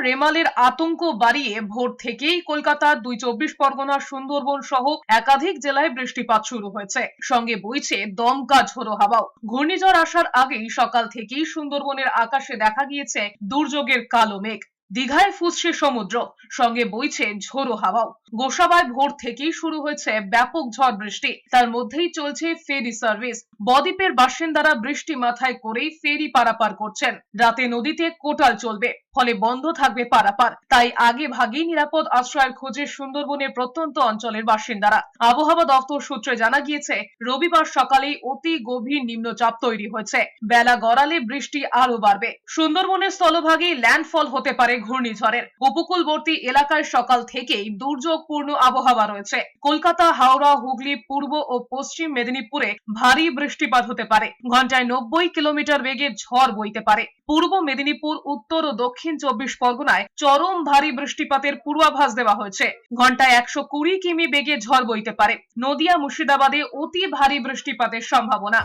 রেমালের আতঙ্ক বাড়িয়ে ভোর থেকেই কলকাতার ২ পরগনা সুন্দরবন সহ একাধিক জেলায় বৃষ্টিপাত শুরু হয়েছে, সঙ্গে বইছে দমকা ঝোড়ো হাওয়াও। ঘূর্ণিঝড় আসার আগেই সকাল থেকেই সুন্দরবনের আকাশে দেখা গিয়েছে দুর্যোগের কালো মেঘ। দীঘায় ফুঁসছে সমুদ্র, সঙ্গে বইছে ঝোড়ো হাওয়াও। গোসাবায় ভোর থেকেই শুরু হয়েছে ব্যাপক ঝড় বৃষ্টি, তার মধ্যেই চলছে ফেরি সার্ভিস। বদ্বীপের বাসিন্দারা বৃষ্টি মাথায় করেই ফেরি পারাপার করছেন। রাতে নদীতে কোটাল চলবে, ফলে বন্ধ থাকবে পারাপার। তাই আগে ভাগেই নিরাপদ আশ্রয়ের খোঁজে সুন্দরবনের প্রত্যন্ত অঞ্চলের বাসিন্দারা। আবহাওয়া দপ্তর সূত্রে জানা গিয়েছে, রবিবার সকালেই অতি গভীর নিম্নচাপ তৈরি হয়েছে। বেলা গড়ালে বৃষ্টি আরো বাড়বে। সুন্দরবনের স্থলভাগে ল্যান্ডফল হতে পারে ঘূর্ণিঝড়ের। উপকূলবর্তী এলাকায় সকাল থেকেই দুর্যোগপূর্ণ আবহাওয়া রয়েছে। কলকাতা, হাওড়া, হুগলি, পূর্ব ও পশ্চিম মেদিনীপুরে ভারী বৃষ্টিপাত হতে পারে। ঘন্টায় ৯০ কিলোমিটার বেগে ঝড় বইতে পারে। পূর্ব মেদিনীপুর, উত্তর ও দক্ষিণ ২৪ পরগনায় চরম ভারী বৃষ্টিপাতের পূর্বাভাস দেওয়া হয়েছে। ঘন্টায় ১২০ কিমি বেগে ঝড় বইতে পারে। নদিয়া, মুর্শিদাবাদে অতি ভারী বৃষ্টিপাতের সম্ভাবনা।